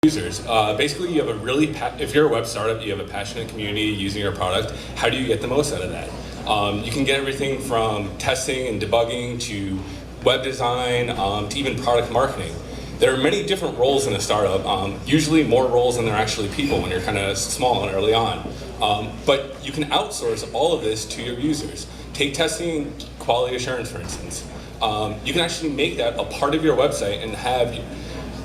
Users. Basically, you have a really, if you're a web startup, you have a passionate community using your product. How do you get the most out of that? You can get everything from testing and debugging to web design to even product marketing. There are many different roles in a startup, usually more roles than there are actually people when you're kind of small and early on. But you can outsource all of this to your users. Take testing and quality assurance, for instance. You can actually make that a part of your website and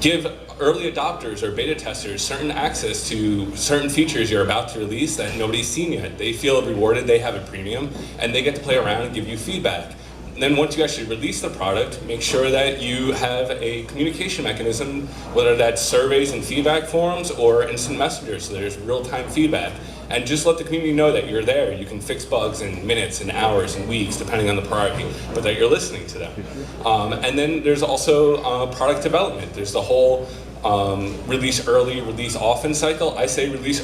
give early adopters or beta testers certain access to certain features you're about to release that nobody's seen yet. They feel rewarded, they have a premium, and they get to play around and give you feedback. And then once you actually release the product, make sure that you have a communication mechanism, whether that's surveys and feedback forums or instant messenger, so there's real-time feedback. And just let the community know that you're there. You can fix bugs in minutes and hours and weeks, depending on the priority, but that you're listening to them. And then there's also product development. There's the whole release early, release often cycle. I say release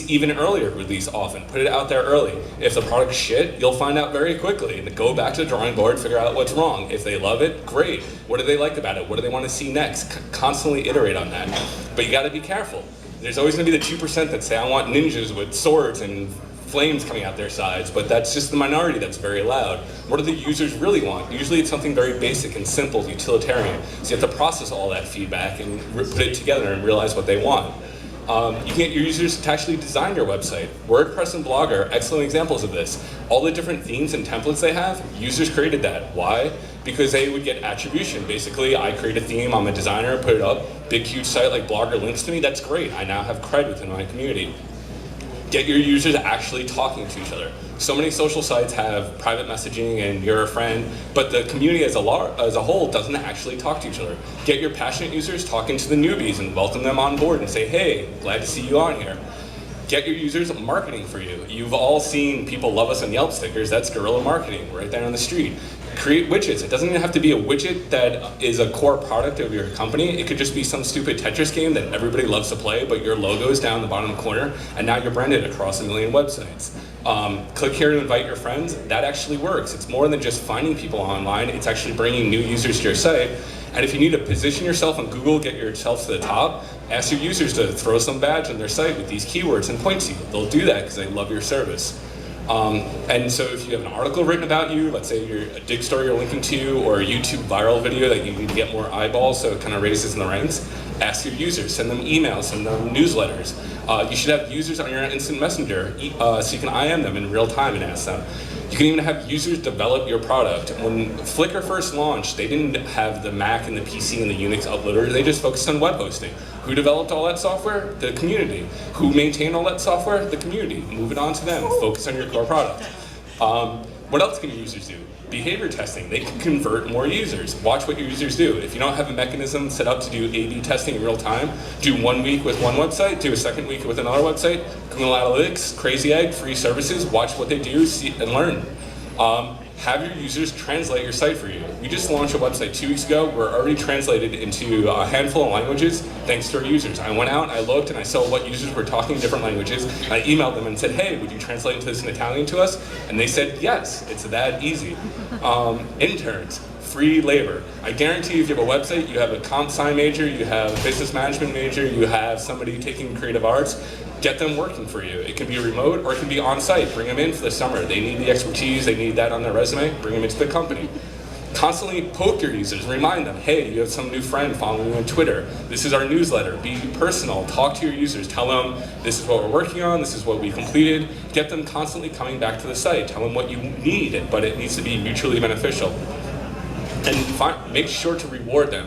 even earlier, release often. Put it out there early. If the product's shit, you'll find out very quickly. And go back to the drawing board, figure out what's wrong. If they love it, great. What do they like about it? What do they want to see next? Constantly iterate on that. But you got to be careful. There's always going to be the 2% that say, I want ninjas with swords and flames coming out their sides, but that's just the minority that's very loud. What do the users really want? Usually it's something very basic and simple, utilitarian. So you have to process all that feedback and put it together and realize what they want. You can get your users to actually design your website. WordPress and Blogger are excellent examples of this. All the different themes and templates they have, users created that. Why? Because they would get attribution. Basically, I create a theme, I'm a designer, put it up, big huge site like Blogger links to me, that's great. I now have cred within my community. Get your users actually talking to each other. So many social sites have private messaging and you're a friend, but the community as a whole doesn't actually talk to each other. Get your passionate users talking to the newbies and welcome them on board and say, hey, glad to see you on here. Get your users marketing for you. You've all seen people love us on Yelp stickers. That's guerrilla marketing right there on the street. Create widgets. It doesn't even have to be a widget that is a core product of your company. It could just be some stupid Tetris game that everybody loves to play, but your logo is down the bottom corner, and now you're branded across 1 million websites. Click here to invite your friends. That actually works. It's more than just finding people online. It's actually bringing new users to your site. And if you need to position yourself on Google, get yourself to the top, ask your users to throw some badge on their site with these keywords and point to you. They'll do that because they love your service. And so if you have an article written about you, let's say you're a dig story you're linking to, or a YouTube viral video that you need to get more eyeballs so it kind of raises in the ranks, ask your users, send them emails, send them newsletters. You should have users on your instant messenger so you can IM them in real time and ask them. You can even have users develop your product. When Flickr first launched, they didn't have the Mac and the PC and the Unix uploader, they just focused on web hosting. Who developed all that software? The community. Who maintained all that software? The community. Move it on to them. Focus on your core product. What else can your users do? Behavior testing. They can convert more users. Watch what your users do. If you don't have a mechanism set up to do A/B testing in real time, do 1 week with one website, do a second week with another website. Google Analytics, Crazy Egg, free services. Watch what they do, see and learn. Have your users translate your site for you. We just launched a website 2 weeks ago. We're already translated into a handful of languages thanks to our users. I went out, I looked, and I saw what users were talking in different languages. I emailed them and said, hey, would you translate into this in Italian to us? And they said, yes, it's that easy. Interns, free labor. I guarantee if you have a website, you have a comp sci major, you have a business management major, you have somebody taking creative arts, get them working for you. It can be remote or it can be on-site. Bring them in for the summer. They need the expertise, they need that on their resume, bring them into the company. Constantly poke your users, remind them, hey, you have some new friend following you on Twitter. This is our newsletter. Be personal, talk to your users. Tell them this is what we're working on, this is what we completed. Get them constantly coming back to the site. Tell them what you need, but it needs to be mutually beneficial. And make sure to reward them.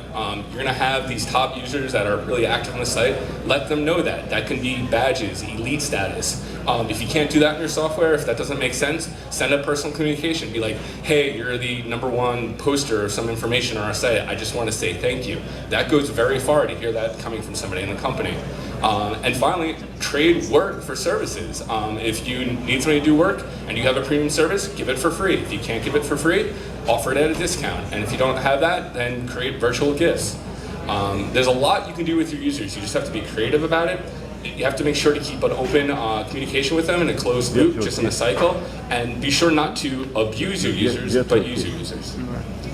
You're gonna have these top users that are really active on the site. Let them know that. That can be badges, elite status. If you can't do that in your software, if that doesn't make sense, send a personal communication. Be like, hey, you're the #1 poster of some information on our site. I just want to say thank you. That goes very far to hear that coming from somebody in the company. And finally, trade work for services. If you need somebody to do work and you have a premium service, give it for free. If you can't give it for free, offer it at a discount. And if you don't have that, then create virtual gifts. There's a lot you can do with your users. You just have to be creative about it. You have to make sure to keep an open communication with them in a closed loop, just in a cycle. And be sure not to abuse your users, but use your users.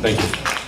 Thank you.